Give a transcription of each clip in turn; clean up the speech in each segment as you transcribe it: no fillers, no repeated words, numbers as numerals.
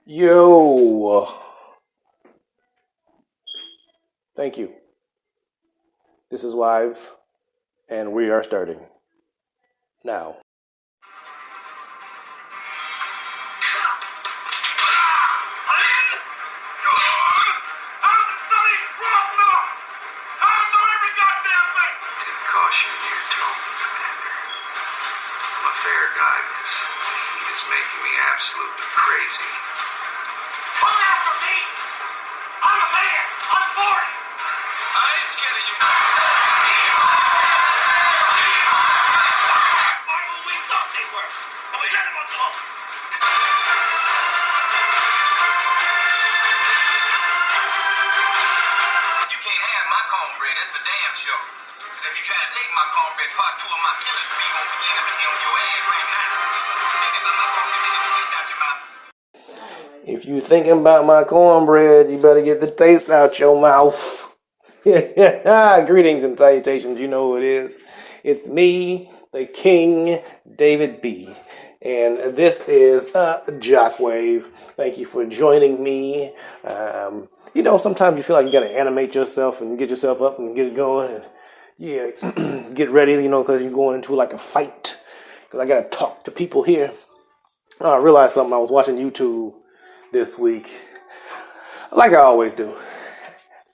Yo, thank you. This is live, and we are starting now. Didn't cost you near tone, Commander. I'm a fair guy, but this heat is making me absolutely crazy. Come after me! I'm a man! I'm 40! I ain't scared of you. Or who we thought they were. And we let them all go. You can't have my cornbread, that's for damn sure. But if you try to take my cornbread, part two of my killing spree gonna begin up in here on your ass right now. Thinking about my cornbread, nigga, taste out your mouth. If you thinking about my cornbread, you better get the taste out your mouth. Greetings and salutations. You know who it is. It's me, the King, David B. And this is JockWave. Thank you for joining me. Sometimes you feel like you got to animate yourself and get yourself up and get it going. And get ready, because you're going into like a fight. Because I got to talk to people here. I realized something. I was watching YouTube this week, like I always do.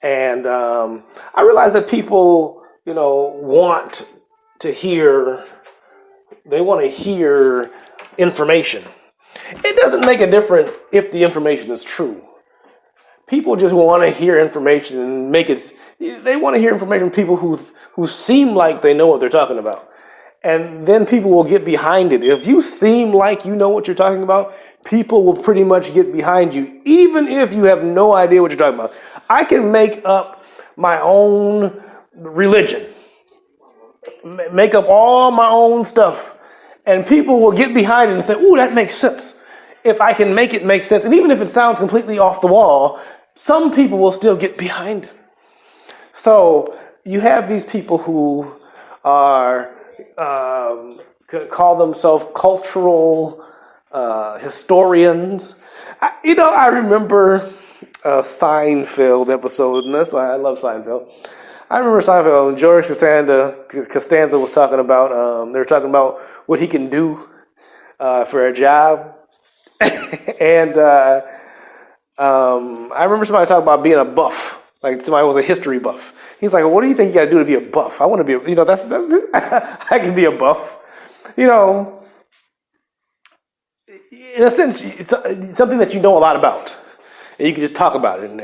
And I realized that people, want to hear information. It doesn't make a difference if the information is true. People just want to hear information and they want to hear information from people who seem like they know what they're talking about. And then people will get behind it. If you seem like you know what you're talking about, people will pretty much get behind you, even if you have no idea what you're talking about. I can make up my own religion, make up all my own stuff, and people will get behind it and say, ooh, that makes sense. If I can make it make sense, and even if it sounds completely off the wall, some people will still get behind it. So you have these people who are call themselves cultural historians. I remember a Seinfeld episode, and that's why I love Seinfeld. I remember Seinfeld when George Costanza was talking about, they were talking about what he can do for a job. And I remember somebody talking about being a buff, like somebody was a history buff. He's like, well, what do you think you got to do to be a buff? I want to be, that's I can be a buff. In a sense, it's something that you know a lot about. And you can just talk about it and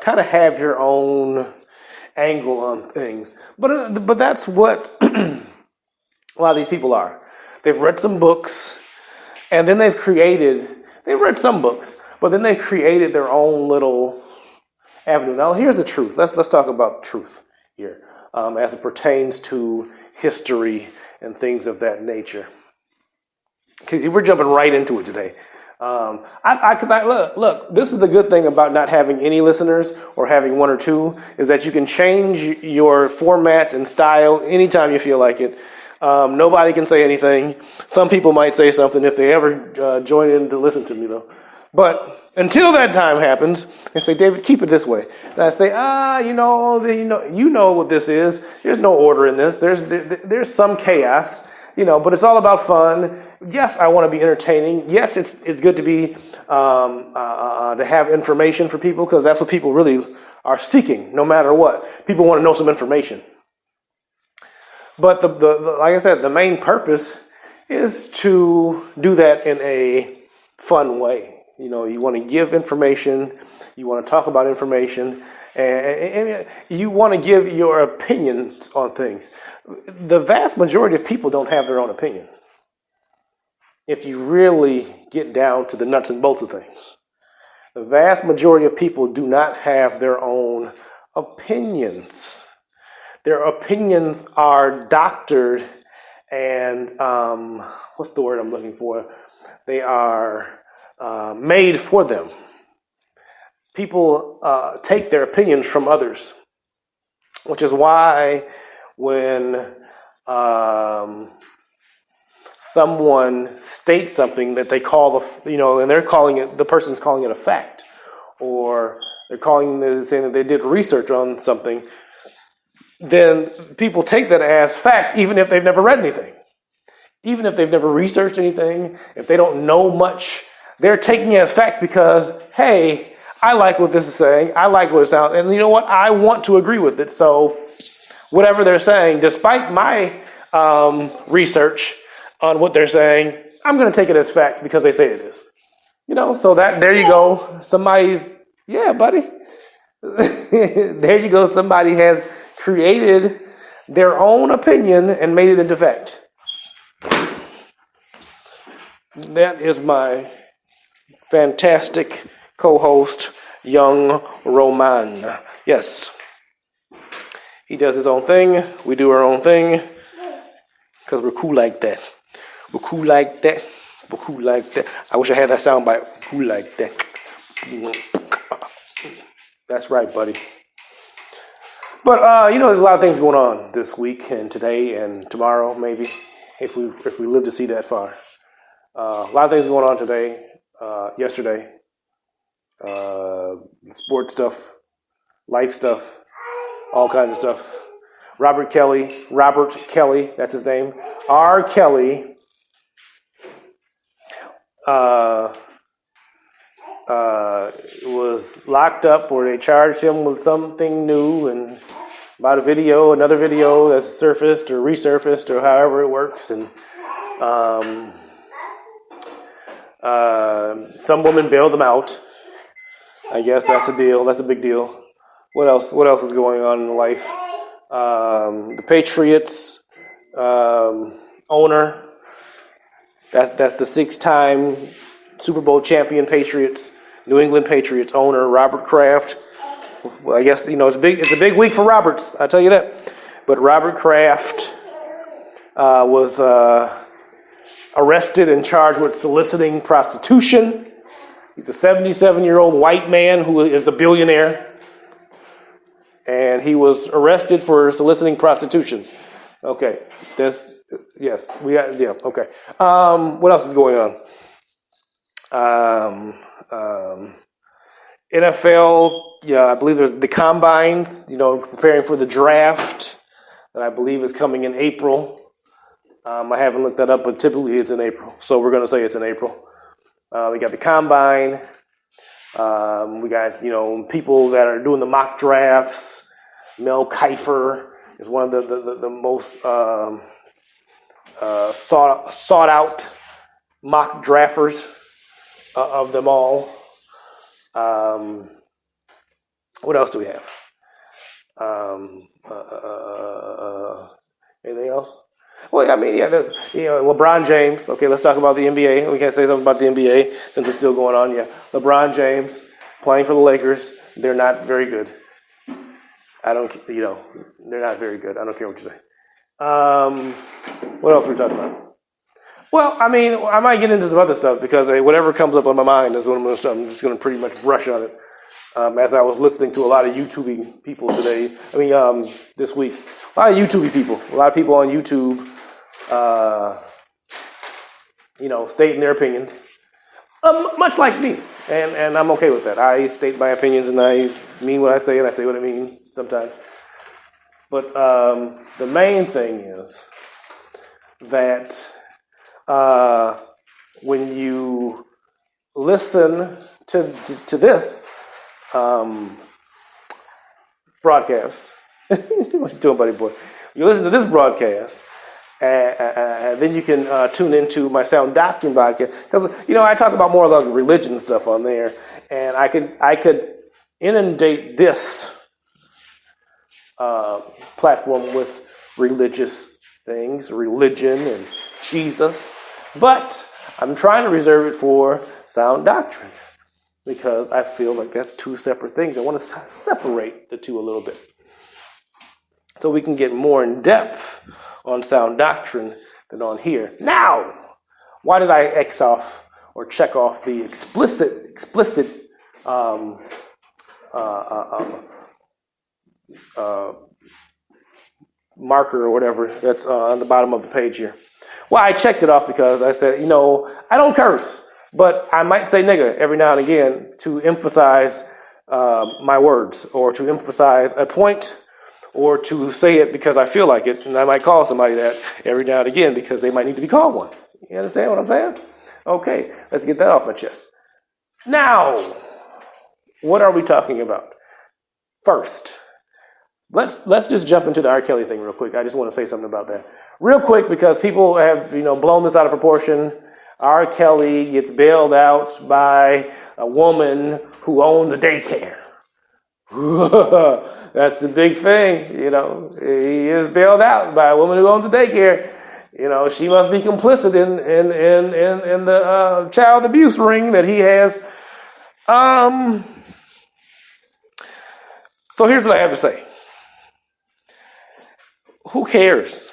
kind of have your own angle on things. But that's what a lot of these people are. They've read some books, and then they've read some books, but then they've created their own little avenue. Now, here's the truth. Let's talk about truth here as it pertains to history and things of that nature. Because we're jumping right into it today. Look, this is the good thing about not having any listeners or having one or two, is that you can change your format and style anytime you feel like it. Nobody can say anything. Some people might say something if they ever join in to listen to me, though. But until that time happens, they say, David, keep it this way. And I say, you know what this is. There's no order in this. There's some chaos, but it's all about fun. Yes, I want to be entertaining. Yes, it's good to be to have information for people, because that's what people really are seeking, no matter what. People want to know some information. But the like I said, the main purpose is to do that in a fun way. You want to give information, you want to talk about information, and you want to give your opinions on things. The vast majority of people don't have their own opinion. If you really get down to the nuts and bolts of things, the vast majority of people do not have their own opinions. Their opinions are doctored and, what's the word I'm looking for? They are made for them. People take their opinions from others, which is why when someone states something that they call and they're calling it, the person's calling it a fact, or they're saying that they did research on something, then people take that as fact, even if they've never read anything. Even if they've never researched anything, if they don't know much, they're taking it as fact because, hey, I like what this is saying. I like what it sounds, and you know what? I want to agree with it. So whatever they're saying, despite my research on what they're saying, I'm going to take it as fact because they say it is. So that there you go. Yeah, buddy. There you go. Somebody has created their own opinion and made it into fact. That is my fantastic co-host, Young Roman. Yes. He does his own thing. We do our own thing. Because we're cool like that. We're cool like that. We're cool like that. I wish I had that sound bite. Cool like that. That's right, buddy. But, there's a lot of things going on this week and today and tomorrow, maybe, if we live to see that far. A lot of things going on today, yesterday. Sports stuff, life stuff, all kinds of stuff. Robert Kelly, that's his name. R. Kelly was locked up, or they charged him with something new and about another video that's surfaced or resurfaced or however it works, and some woman bailed him out. I guess that's a deal. That's a big deal. What else is going on in life? The Patriots owner. That's the 6-time Super Bowl champion Patriots, New England Patriots owner, Robert Kraft. Well, I guess, it's a big week for Roberts, I'll tell you that. But Robert Kraft was arrested and charged with soliciting prostitution. He's a 77-year-old white man who is a billionaire. And he was arrested for soliciting prostitution. Okay. Okay. What else is going on? NFL, I believe there's the combines, preparing for the draft that I believe is coming in April. I haven't looked that up, but typically it's in April. So we're going to say it's in April. We got the combine. We got, people that are doing the mock drafts. Mel Kiper is one of the most sought out mock drafters of them all. What else do we have? Anything else? Well, there's, LeBron James. Okay, let's talk about the NBA. We can't say something about the NBA since it's still going on. Yeah, LeBron James playing for the Lakers. They're not very good. They're not very good. I don't care what you say. What else are we talking about? Well, I might get into some other stuff because whatever comes up on my mind is what I'm just going to pretty much brush on it. As I was listening to a lot of YouTubing people today, this week, a lot of YouTubing people, a lot of people on YouTube, stating their opinions, much like me, and I'm okay with that. I state my opinions, and I mean what I say, and I say what I mean sometimes. But the main thing is that when you listen to this broadcast, what you doing, buddy boy? You listen to this broadcast, then you can tune into my Sound Doctrine podcast, because I talk about more of the religion stuff on there, and I could inundate this platform with religious things, religion and Jesus, but I'm trying to reserve it for Sound Doctrine because I feel like that's two separate things. I want to separate the two a little bit so we can get more in depth on Sound Doctrine than on here. Now, why did I X off or check off the explicit marker or whatever that's on the bottom of the page here? Well, I checked it off because I said, I don't curse, but I might say nigga every now and again to emphasize my words or to emphasize a point or to say it because I feel like it. And I might call somebody that every now and again because they might need to be called one. You understand what I'm saying? Okay, let's get that off my chest. Now, what are we talking about? First, let's just jump into the R. Kelly thing real quick. I just want to say something about that. Real quick, because people have, blown this out of proportion. R. Kelly gets bailed out by a woman who owned the daycare. That's the big thing, He is bailed out by a woman who owns the daycare. She must be complicit in the child abuse ring that he has. So here's what I have to say. Who cares?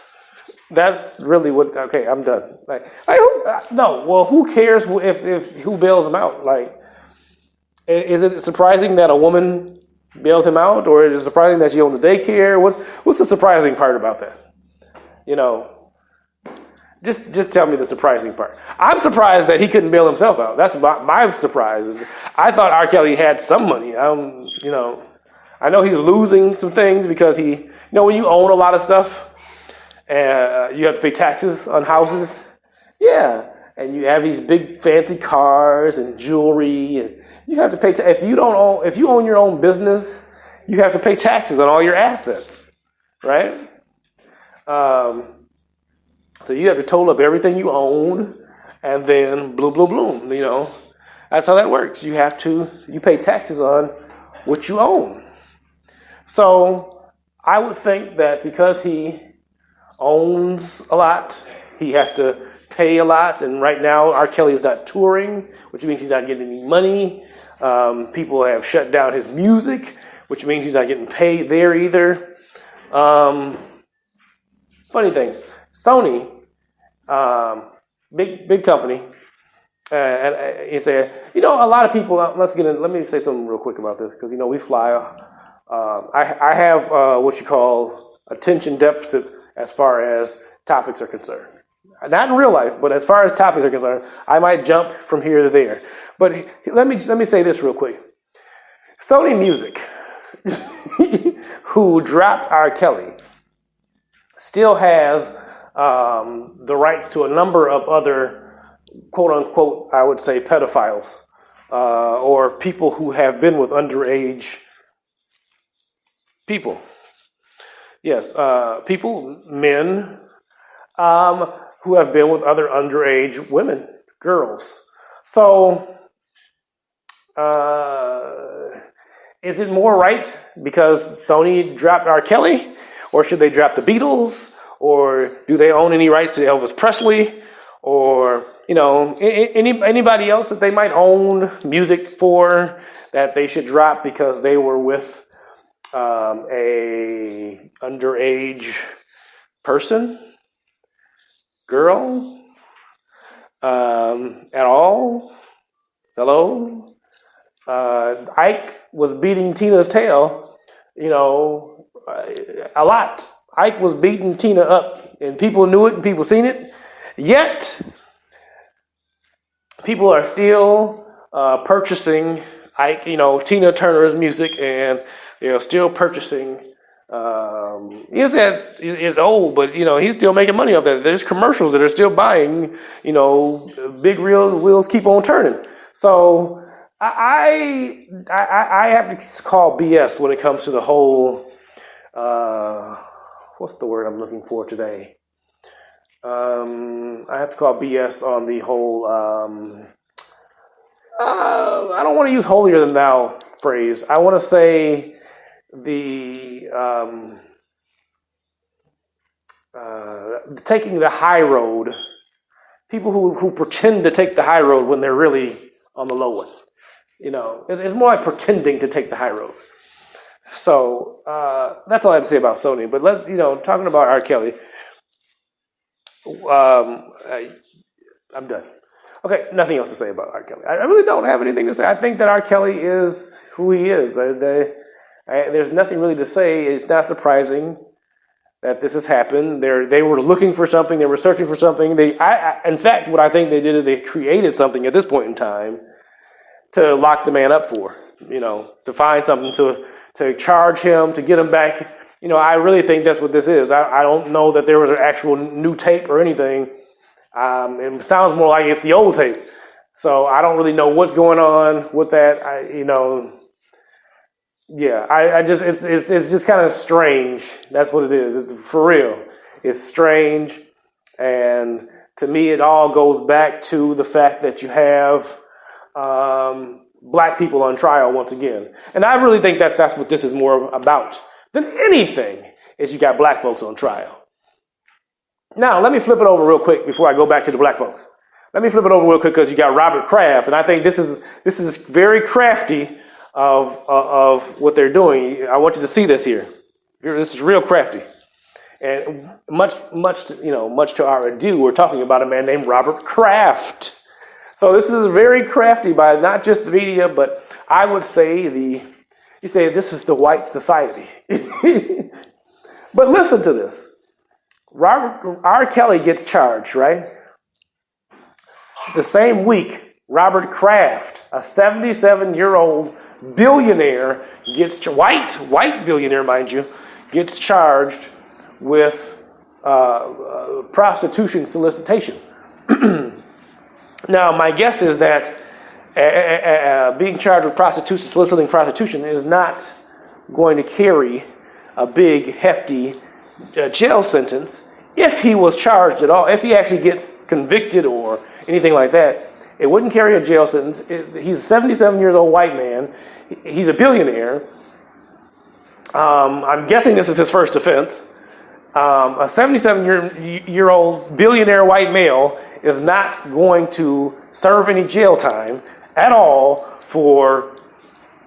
That's really what. Okay, I'm done. Who cares if who bails him out? Is it surprising that a woman bailed him out, or is it surprising that she owned the daycare? What's the surprising part about that? Just tell me the surprising part. I'm surprised that he couldn't bail himself out. That's my surprise. I thought R. Kelly had some money. I know he's losing some things because when you own a lot of stuff, you have to pay taxes on houses. Yeah. And you have these big fancy cars and jewelry, and you have to pay if you own your own business, you have to pay taxes on all your assets, right? So you have to total up everything you own, and then bloom. That's how that works. You pay taxes on what you own. So I would think that because he owns a lot, he has to pay a lot. And right now, R. Kelly is not touring, which means he's not getting any money. People have shut down his music, which means he's not getting paid there either. Funny thing, Sony, big company, and he said, a lot of people. Let me say something real quick about this because we fly. I have what you call attention deficit as far as topics are concerned. Not in real life, but as far as topics are concerned, I might jump from here to there. But let me say this real quick. Sony Music, who dropped R. Kelly, still has the rights to a number of other, quote unquote, I would say pedophiles, or people who have been with underage people. Yes, men, who have been with other underage women, girls. So, is it more right because Sony dropped R. Kelly, or should they drop the Beatles, or do they own any rights to Elvis Presley, or anybody else that they might own music for that they should drop because they were with a underage person, girl, at all? Hello? Ike was beating Tina's tail, a lot. Ike was beating Tina up, and people knew it and people seen it. Yet, people are still purchasing Ike, Tina Turner's music, and they're still purchasing. It's old, but he's still making money off that. There's commercials that are still buying. Big wheels keep on turning. So I have to call BS when it comes to the whole. What's the word I'm looking for today? I have to call BS on the whole. I don't want to use holier than thou phrase. I want to say the taking the high road. People who pretend to take the high road when they're really on the low one. It's more like pretending to take the high road. So that's all I have to say about Sony. But let's, talking about R. Kelly. I'm done. Okay, nothing else to say about R. Kelly. I really don't have anything to say. I think that R. Kelly is who he is. There's nothing really to say. It's not surprising. that this has happened. They were looking for something. They were searching for something. In fact, what I think they did is they created something at this point in time to lock the man up for, to find something to charge him, to get him back. I really think that's what this is. I don't know that there was an actual new tape or anything. It sounds more like it's the old tape. So I don't really know what's going on with that. It's just kind of strange. That's what it is. It's for real. It's strange. And to me, it all goes back to the fact that you have black people on trial once again. And I really think that that's what this is more about than anything, is you got black folks on trial. Now, let me flip it over real quick before I go back to the black folks. Let me flip it over real quick because you got Robert Kraft, and I think this is very crafty of what they're doing. I want you to see this here. This is real crafty, and much to our ado, we're talking about a man named Robert Kraft. So this is very crafty by not just the media, but I would say this is the white society. But listen to this. R. Kelly gets charged, right? The same week, Robert Kraft, a 77-year-old billionaire, white billionaire, mind you, gets charged with prostitution solicitation. Now, my guess is that being charged with soliciting prostitution, is not going to carry a big, hefty jail sentence if he was charged at all. If he actually gets convicted or anything like that, it wouldn't carry a jail sentence. He's a 77 years old white man. He's a billionaire. I'm guessing this is his first offense. A 77-year-old billionaire white male is not going to serve any jail time at all for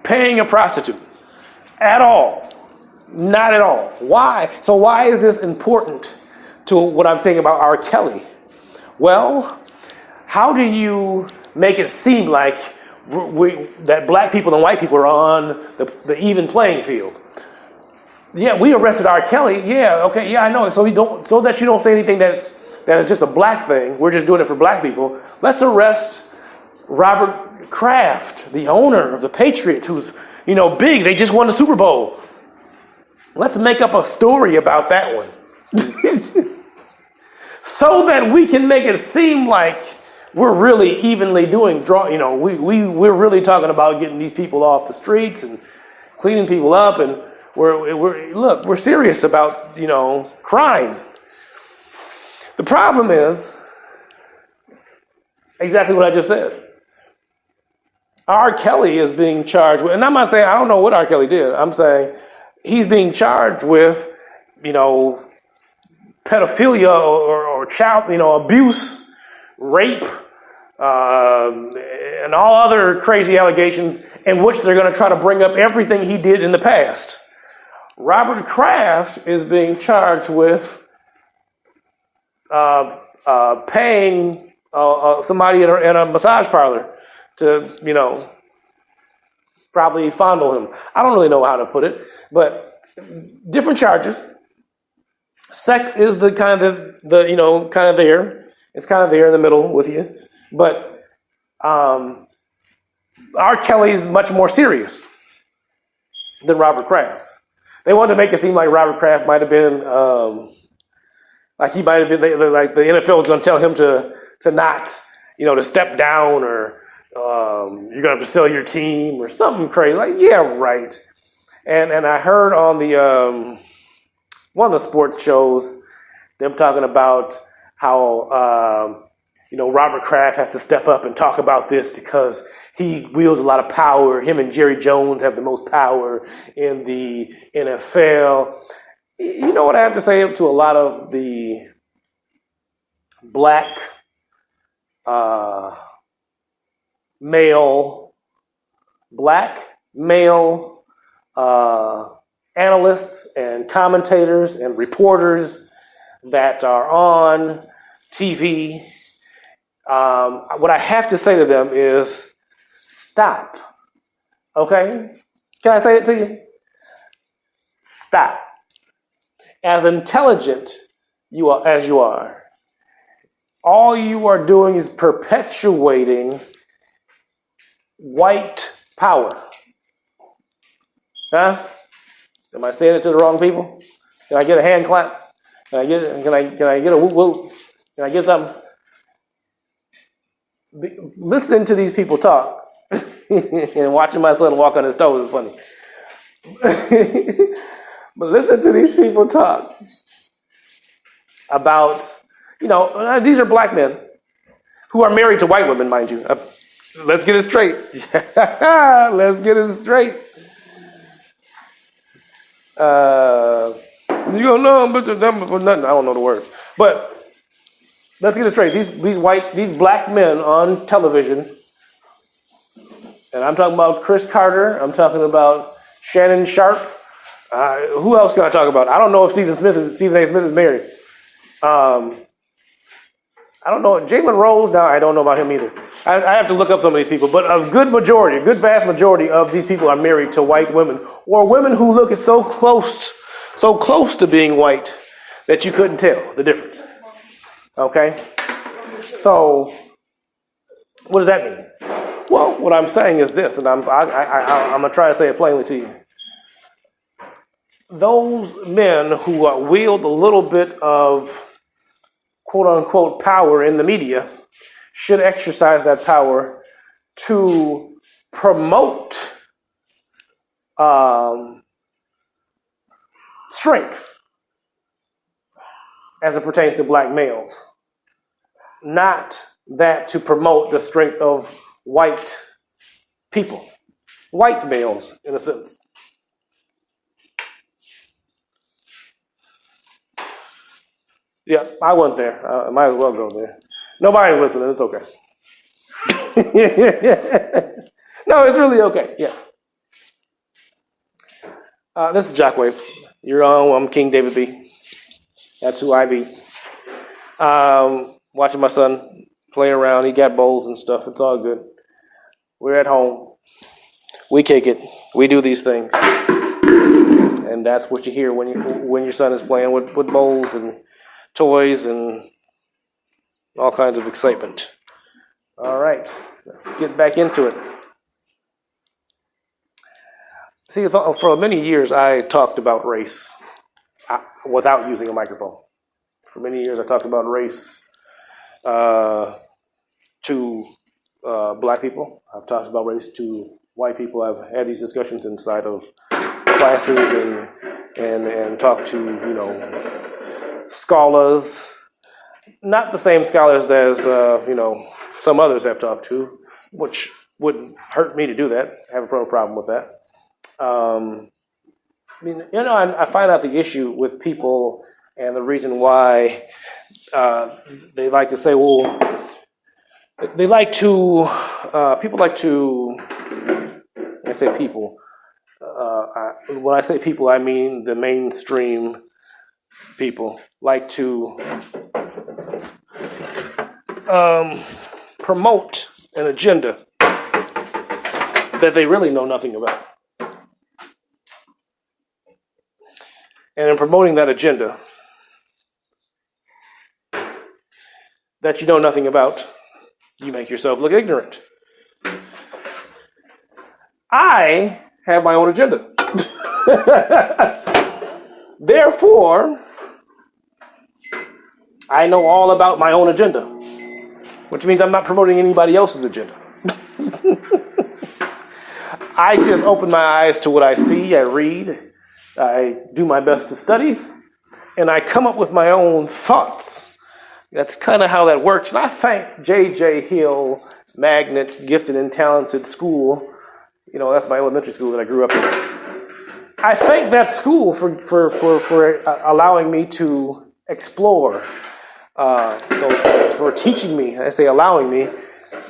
paying a prostitute. At all. Not at all. Why? So why is this important to what I'm thinking about R. Kelly? Well, how do you make it seem like that black people and white people are on the even playing field? Yeah, we arrested R. Kelly. Yeah, okay, yeah, I know. So that you don't say anything that is just a black thing. We're just doing it for black people. Let's arrest Robert Kraft, the owner of the Patriots, who's big. They just won the Super Bowl. Let's make up a story about that one. So that we can make it seem like we're really evenly we're really talking about getting these people off the streets and cleaning people up, and we're serious about, crime. The problem is exactly what I just said. R. Kelly is being charged with, and I'm not saying I don't know what R. Kelly did. I'm saying he's being charged with, pedophilia or child, abuse, rape, and all other crazy allegations in which they're going to try to bring up everything he did in the past. Robert Kraft is being charged with paying somebody in a massage parlor to, probably fondle him. I don't really know how to put it, but different charges. Sex is the kind of there. It's kind of there in the middle with you. But R. Kelly is much more serious than Robert Kraft. They wanted to make it seem like Robert Kraft might have been, like the NFL was going to tell him to not, to step down, or you're going to have to sell your team or something crazy. Like, yeah, right. And I heard on the one of the sports shows them talking about how Robert Kraft has to step up and talk about this because he wields a lot of power. Him and Jerry Jones have the most power in the NFL. You know what I have to say to a lot of the black male analysts and commentators and reporters that are on TV. What I have to say to them is stop. Okay? Can I say it to you? Stop. as intelligent as you are, all you are doing is perpetuating white power. Huh? Am I saying it to the wrong people? Can I get a hand clap? Can I get a whoop whoop? Can I get something? Listening to these people talk and watching my son walk on his toes is funny. But listen to these people talk about, these are black men who are married to white women, mind you. Let's get it straight. Let's get it straight. You go, no, but nothing. I don't know the word. But let's get it straight. These black men on television, and I'm talking about Chris Carter. I'm talking about Shannon Sharp. Who else can I talk about? I don't know if Stephen A. Smith is married. I don't know. Jalen Rose, now I don't know about him either. I have to look up some of these people. But a good vast majority of these people are married to white women, or women who look so close to being white that you couldn't tell the difference. Okay? So, what does that mean? Well, what I'm saying is this, and I'm going to try to say it plainly to you. Those men who wield a little bit of quote-unquote power in the media should exercise that power to promote strength as it pertains to black males, not that to promote the strength of white people, white males in a sense. Yeah, I went there. I might as well go there. Nobody's listening. It's okay. No, it's really okay. Yeah. This is JockWave. You're on. I'm King David B. That's who I be. Watching my son play around. He got bowls and stuff. It's all good. We're at home. We kick it. We do these things. And that's what you hear when your son is playing with bowls and toys and all kinds of excitement. All right, let's get back into it. See, for many years I talked about race without using a microphone. For many years I talked about race to black people. I've talked about race to white people. I've had these discussions inside of classes and talked to, scholars, not the same scholars as some others have talked to, which wouldn't hurt me to do that. I have a problem with that. I find out the issue with people and the reason why they like to say, well, they like to. People like to. I say people. When I say people, I mean the mainstream people like to promote an agenda that they really know nothing about. And in promoting that agenda that you know nothing about, you make yourself look ignorant. I have my own agenda. Therefore, I know all about my own agenda, which means I'm not promoting anybody else's agenda. I just open my eyes to what I see, I read, I do my best to study, and I come up with my own thoughts. That's kind of how that works. And I thank J.J. Hill Magnet Gifted and Talented School. That's my elementary school that I grew up in. I thank that school for allowing me to explore those things, for teaching me. I say allowing me.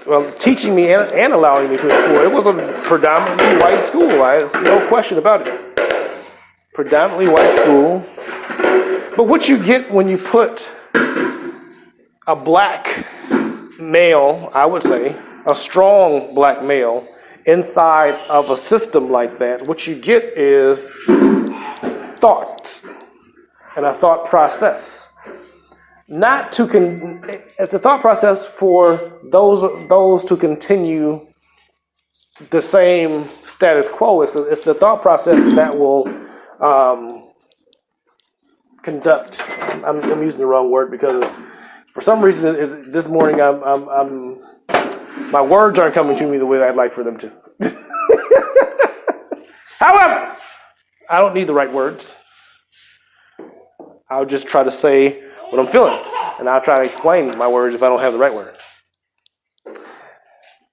Well, teaching me and allowing me to explore. It was a predominantly white school. There's no question about it. Predominantly white school. But what you get when you put a black male, I would say, a strong black male, inside of a system like that, what you get is thoughts. and a thought process. It's a thought process for those to continue the same status quo. It's the thought process that will conduct. I'm using the wrong word because for some reason this morning my words aren't coming to me the way I'd like for them to. However, I don't need the right words. I'll just try to say what I'm feeling, and I'll try to explain my words if I don't have the right words.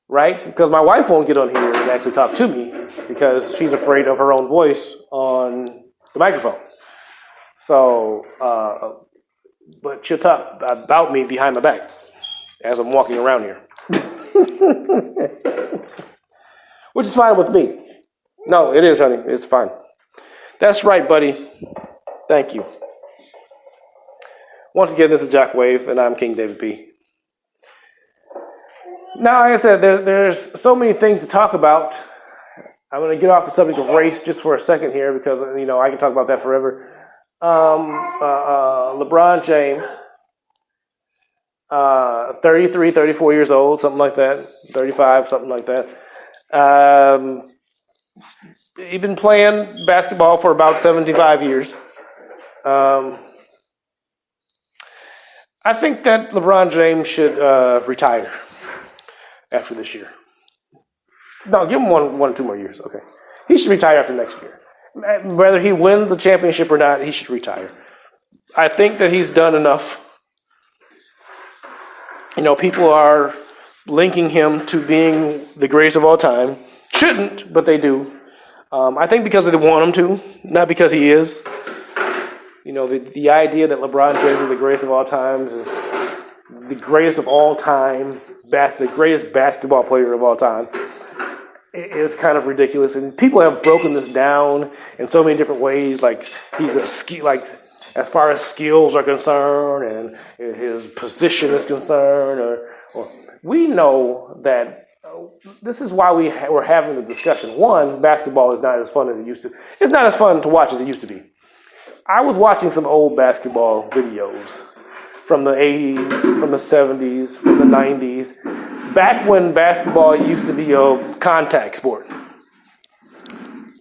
Right? Because my wife won't get on here and actually talk to me because she's afraid of her own voice on the microphone. So, but she'll talk about me behind my back as I'm walking around here. Which is fine with me. No, it is, honey. It's fine. That's right, buddy. Thank you. Once again, this is JockWave, and I'm King David P. Now, like I said, there's so many things to talk about. I'm going to get off the subject of race just for a second here because, I can talk about that forever. LeBron James, 33, 34 years old, something like that, 35, something like that. He's been playing basketball for about 75 years. I think that LeBron James should retire after this year. No, give him one or two more years. Okay. He should retire after next year. Whether he wins the championship or not, he should retire. I think that he's done enough. People are linking him to being the greatest of all time. Shouldn't, but they do. I think because they want him to, not because he is. The idea that LeBron James is the greatest of all times is the greatest of all time, the greatest basketball player of all time, is kind of ridiculous. And people have broken this down in so many different ways. Like he's as far as skills are concerned, and his position is concerned, or we know that. This is why we're having the discussion. One, basketball is not as fun as it used to. It's not as fun to watch as it used to be. I was watching some old basketball videos from the 80s, from the 70s, from the 90s, back when basketball used to be a contact sport.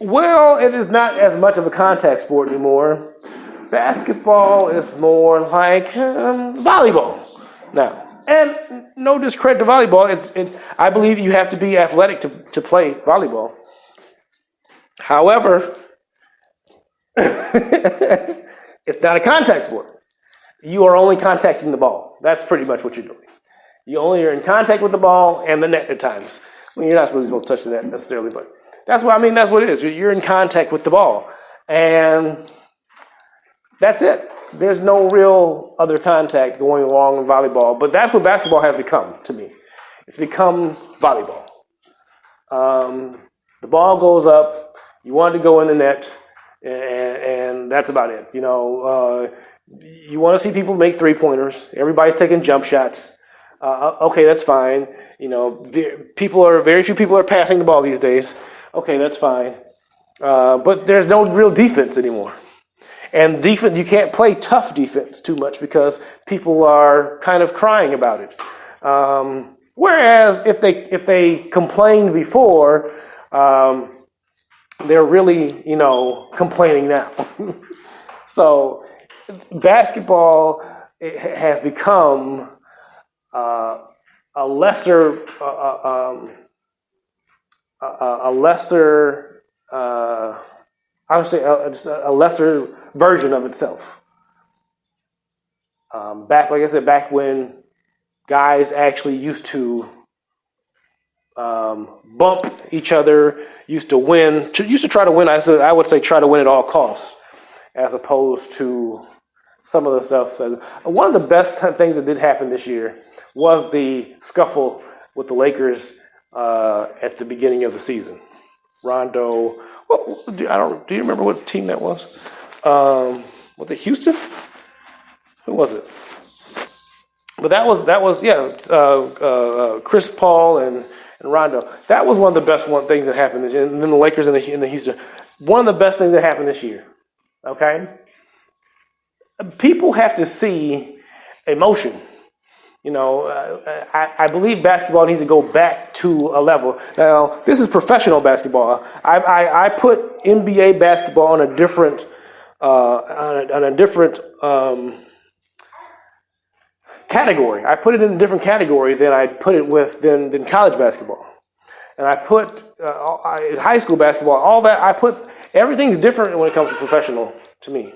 Well, it is not as much of a contact sport anymore. Basketball is more like volleyball now. And no discredit to volleyball. I believe you have to be athletic to play volleyball. However, it's not a contact sport. You are only contacting the ball. That's pretty much what you're doing. You only are in contact with the ball and the net at times. You're not really supposed to touch the net necessarily, but that's what it is. You're in contact with the ball. And that's it. There's no real other contact going along in volleyball, but that's what basketball has become to me. It's become volleyball. The ball goes up, you want it to go in the net, and that's about it. You want to see people make three-pointers. Everybody's taking jump shots. Okay, that's fine. Very few people are passing the ball these days. Okay, that's fine. But there's no real defense anymore. And defense, you can't play tough defense too much because people are kind of crying about it. Whereas if they complained before, they're really, complaining now. So basketball has become a lesser version of itself. Back when guys actually used to bump each other, used to try to win. I would say try to win at all costs, as opposed to some of the stuff. One of the best things that did happen this year was the scuffle with the Lakers at the beginning of the season. Rondo. Do you remember what team that was? Was it Houston? Who was it? But that was Chris Paul and Rondo. That was one of the best things that happened this year. And then the Lakers and the Houston. One of the best things that happened this year. Okay? people have to see emotion. I believe basketball needs to go back to a level. Now, this is professional basketball. I put NBA basketball on a different category. I put it in a different category than I put it than college basketball. And I put high school basketball, all that. Everything's different when it comes to professional to me.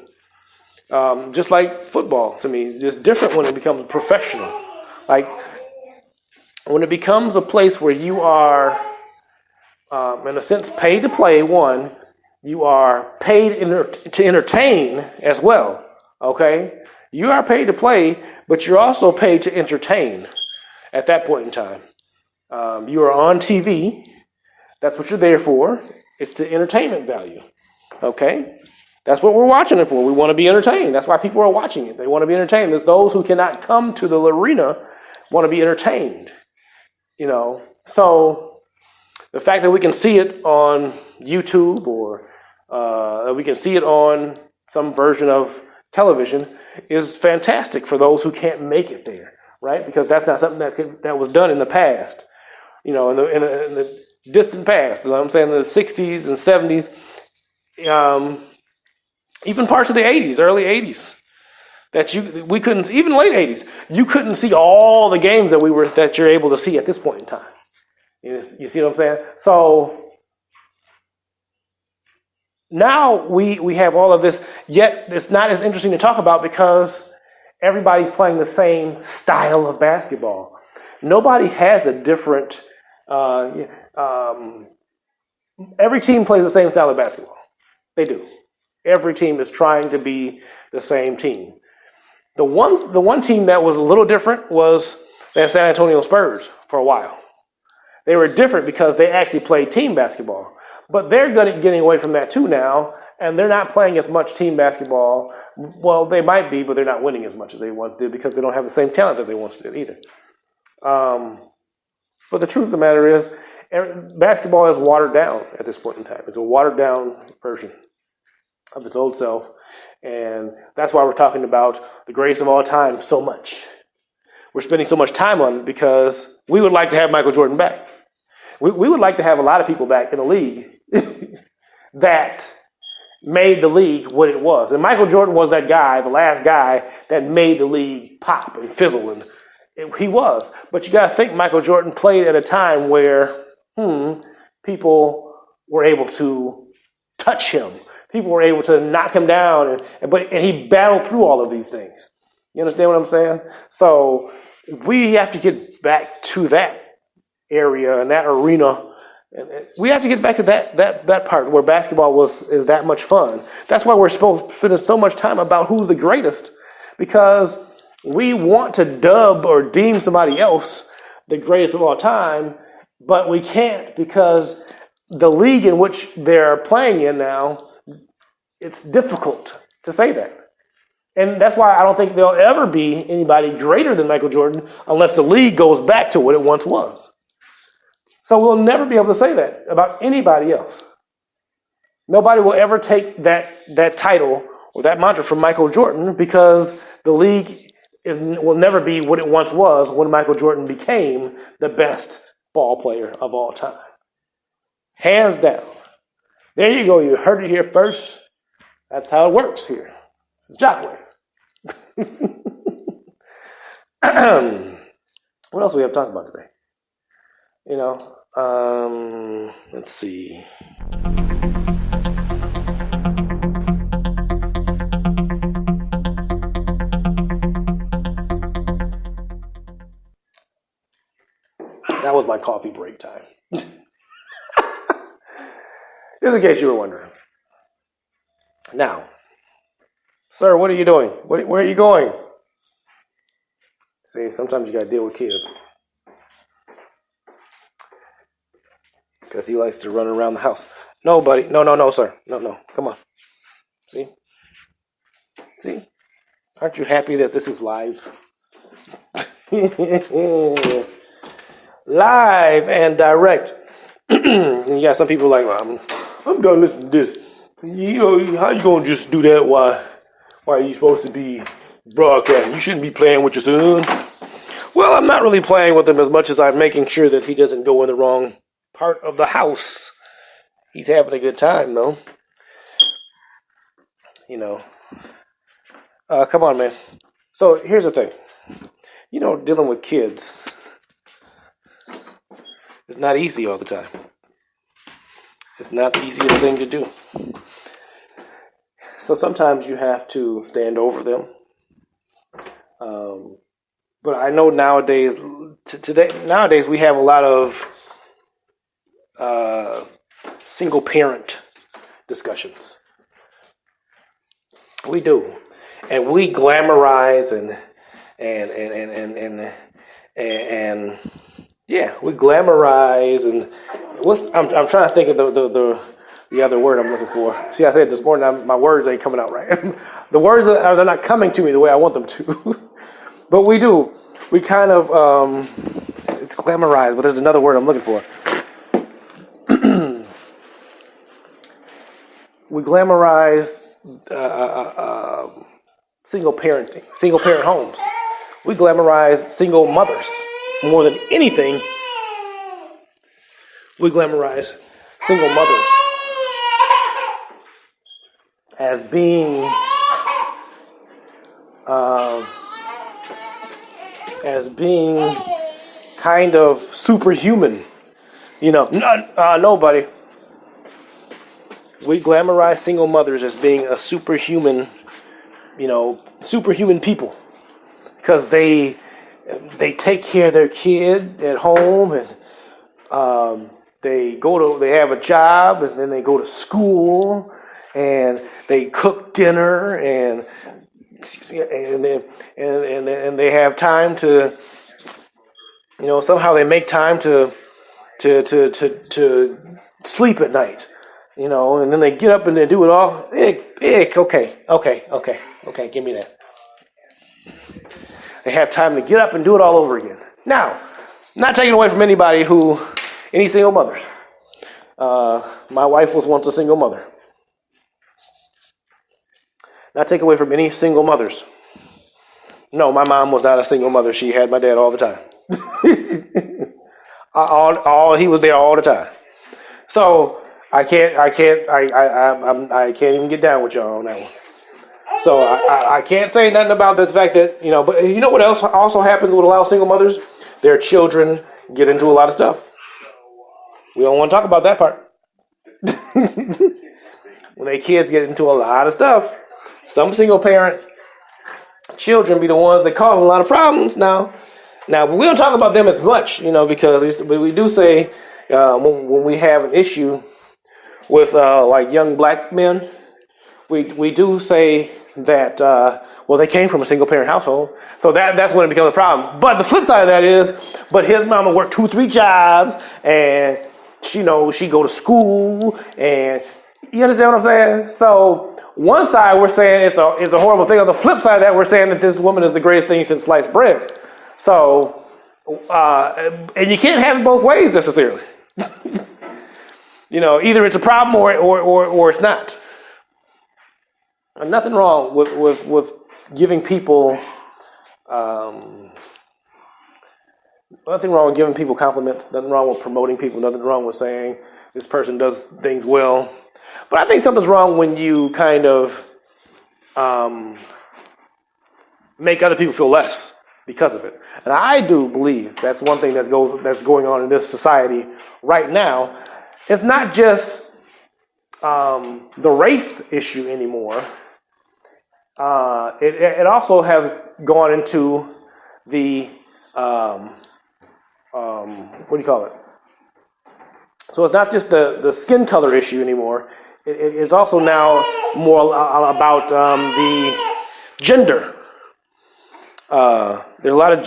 Just like football to me, it's different when it becomes professional. Like when it becomes a place where you are, in a sense, paid to play. One, you are paid to entertain as well. Okay, you are paid to play, but you're also paid to entertain. At that point in time, you are on TV. That's what you're there for. It's the entertainment value. Okay. That's what we're watching it for. We want to be entertained. That's why people are watching it. They want to be entertained. There's those who cannot come to the arena want to be entertained. So the fact that we can see it on YouTube or we can see it on some version of television is fantastic for those who can't make it there, right? Because that's not something that was done in the past, in the distant past. You know what I'm saying? In the 60s and 70s. Even parts of the 80s, early 80s, we couldn't, even late 80s, you couldn't see all the games that you're able to see at this point in time. You see what I'm saying? So now we have all of this, yet it's not as interesting to talk about because everybody's playing the same style of basketball. Nobody has a different, every team plays the same style of basketball. They do. Every team is trying to be the same team. The one team that was a little different was the San Antonio Spurs for a while. They were different because they actually played team basketball. But they're getting away from that too now, and they're not playing as much team basketball. Well, they might be, but they're not winning as much as they once did because they don't have the same talent that they once did either. But the truth of the matter is, basketball is watered down at this point in time. It's a watered down version of its old self. And that's why we're talking about the greatest of all time so much. We're spending so much time on it because we would like to have Michael Jordan back. We would like to have a lot of people back in the league that made the league what it was. And Michael Jordan was that guy, the last guy that made the league pop and fizzle. And he was. But you got to think Michael Jordan played at a time where people were able to touch him. People were able to knock him down, and he battled through all of these things. You understand what I'm saying? So we have to get back to that area and that arena. And we have to get back to that part where basketball is that much fun. That's why we're spending so much time about who's the greatest, because we want to dub or deem somebody else the greatest of all time, but we can't because the league in which they're playing in now, it's difficult to say that. And that's why I don't think there'll ever be anybody greater than Michael Jordan unless the league goes back to what it once was. So we'll never be able to say that about anybody else. Nobody will ever take that title or that mantra from Michael Jordan because the league will never be what it once was when Michael Jordan became the best ball player of all time. Hands down. There you go. You heard it here first. That's how it works here. It's JockWave. What else do we have to talk about today? Let's see. That was my coffee break time. Just in case you were wondering. Now, sir, what are you doing? Where are you going? See, sometimes you got to deal with kids. Because he likes to run around the house. No, buddy. No, sir. No. Come on. See? Aren't you happy that this is live? Live and direct. And you got some people like, I'm done listening to this. How you going to just do that while Why are you supposed to be broadcasting? You shouldn't be playing with your son. Well, I'm not really playing with him as much as I'm making sure that he doesn't go in the wrong part of the house. He's having a good time, though. You know. Come on, man. So here's the thing. You know, dealing with kids is not easy all the time. It's not the easiest thing to do. So sometimes you have to stand over them. But I know nowadays we have a lot of single parent discussions. We do, and we glamorize and yeah, we glamorize and I'm trying to think of the other word I'm looking for. See, I said this morning my words ain't coming out right. The words they're not coming to me the way I want them to. But we do. We kind of it's glamorized, but there's another word I'm looking for. We glamorize single parent homes. We glamorize single mothers more than anything. We glamorize single mothers as being kind of superhuman. You know, nobody. We glamorize single mothers as being a superhuman, superhuman people, because they take care of their kid at home, and they have a job, and then they go to school, and they cook dinner, and they have time to, somehow they make time to sleep at night. And then they get up and they do it all. Okay, give me that. They have time to get up and do it all over again. Now, not taking away from any single mothers. My wife was once a single mother. Not take away from any single mothers. No, my mom was not a single mother. She had my dad all the time. He was there all the time. So I can't even get down with y'all on that one. So I can't say nothing about the fact that, but you know what else also happens with a lot of single mothers? Their children get into a lot of stuff. We don't want to talk about that part. When their kids get into a lot of stuff, some single parents, children be the ones that cause a lot of problems now, but we don't talk about them as much, because we do say when we have an issue with like young black men, we do say that they came from a single parent household, so that's when it becomes a problem. But the flip side of that is, but his mama worked 2-3 jobs, and she go to school, and you understand what I'm saying? So one side we're saying it's a horrible thing. On the flip side of that, we're saying that this woman is the greatest thing since sliced bread. So and you can't have it both ways necessarily. Either it's a problem or it's not. And nothing wrong with giving people nothing wrong with giving people compliments. Nothing wrong with promoting people. Nothing wrong with saying this person does things well. But I think something's wrong when you kind of make other people feel less because of it. And I do believe that's one thing that's going on in this society right now. It's not just the race issue anymore. It also has gone into the what do you call it? So it's not just the skin color issue anymore. It's also now more about the gender. There are a lot of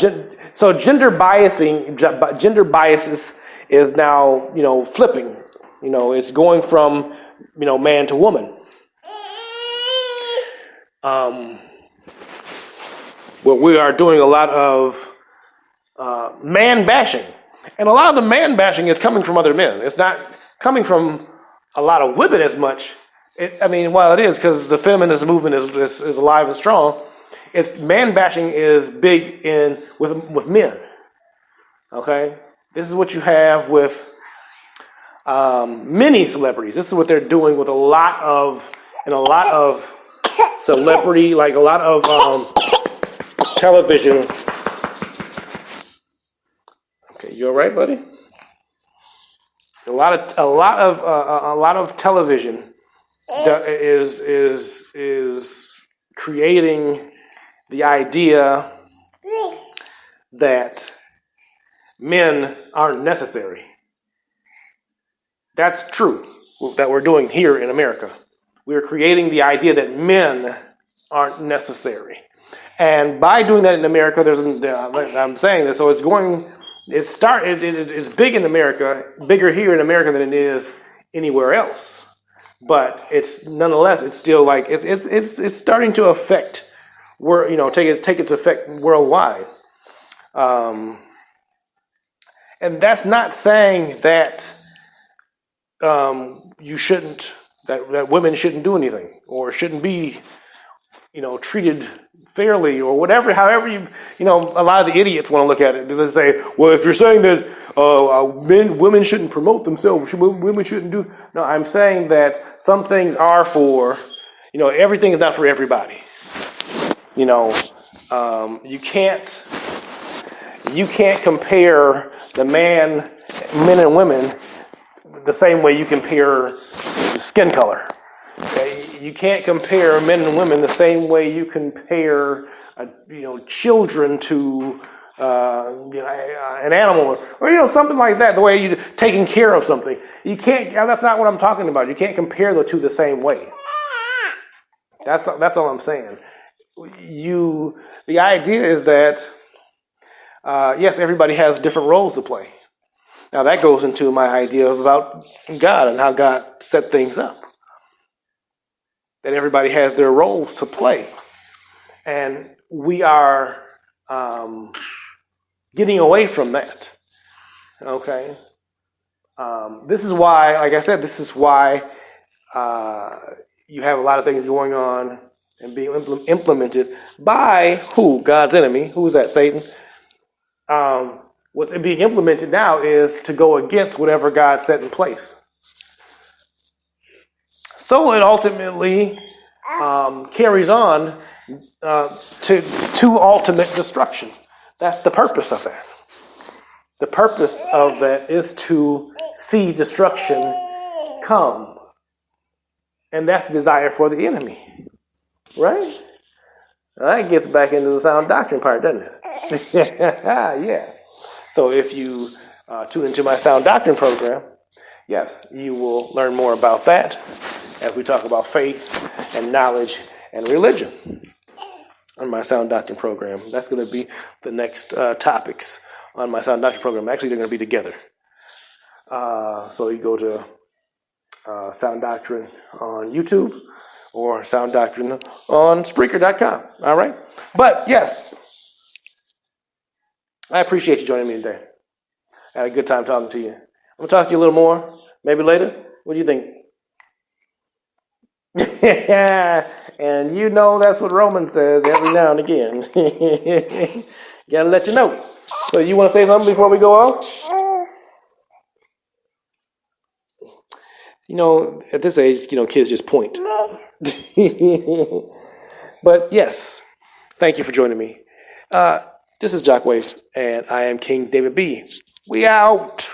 gender biases is now flipping. It's going from man to woman. Well, we are doing a lot of man bashing, and a lot of the man bashing is coming from other men. It's not coming from a lot of women as much While it is, because the feminist movement is alive and strong, it's man bashing is big with men. Okay, this is what you have with many celebrities. This is what they're doing with a lot of celebrity, like a lot of television. Okay, you all right, buddy? A lot of television is creating the idea that men aren't necessary. That's true, that we're doing here in America. We're creating the idea that men aren't necessary. And by doing that in America, I'm saying this, so it's big in America, bigger here in America than it is anywhere else. But nonetheless, it's still like it's starting to affect take its effect worldwide. And that's not saying that that women shouldn't do anything or shouldn't be, treated fairly or whatever. However a lot of the idiots want to look at it. They say, well, if you're saying that women shouldn't promote themselves, women shouldn't do. No, I'm saying that some things are for, everything is not for everybody. You can't compare the men and women the same way you compare skin color. Okay? You can't compare men and women the same way you compare, children to, an animal or something like that. The way you're taking care of something, you can't. That's not what I'm talking about. You can't compare the two the same way. That's all I'm saying. The idea is that yes, everybody has different roles to play. Now that goes into my idea about God and how God set things up. That everybody has their roles to play. And we are getting away from that. Okay? This is why, like I said, you have a lot of things going on and being implemented by who? God's enemy. Who is that? Satan. What's being implemented now is to go against whatever God set in place. So it ultimately carries on to ultimate destruction. That's the purpose of that. The purpose of that is to see destruction come. And that's the desire for the enemy. Right? That gets back into the sound doctrine part, doesn't it? Yeah. So if you tune into my sound doctrine program, yes, you will learn more about that as we talk about faith and knowledge and religion on my sound doctrine program. That's going to be the next topics on my sound doctrine program. Actually, they're going to be together. So you go to Sound Doctrine on YouTube or Sound Doctrine on Spreaker.com. All right? But yes, I appreciate you joining me today. I had a good time talking to you. I'm going to talk to you a little more, maybe later. What do you think? And that's what Romans says every now and again. Gotta let you know. So you want to say something before we go off? At this age, kids just point. But yes, thank you for joining me. This is JockWave, and I am King David B. We out.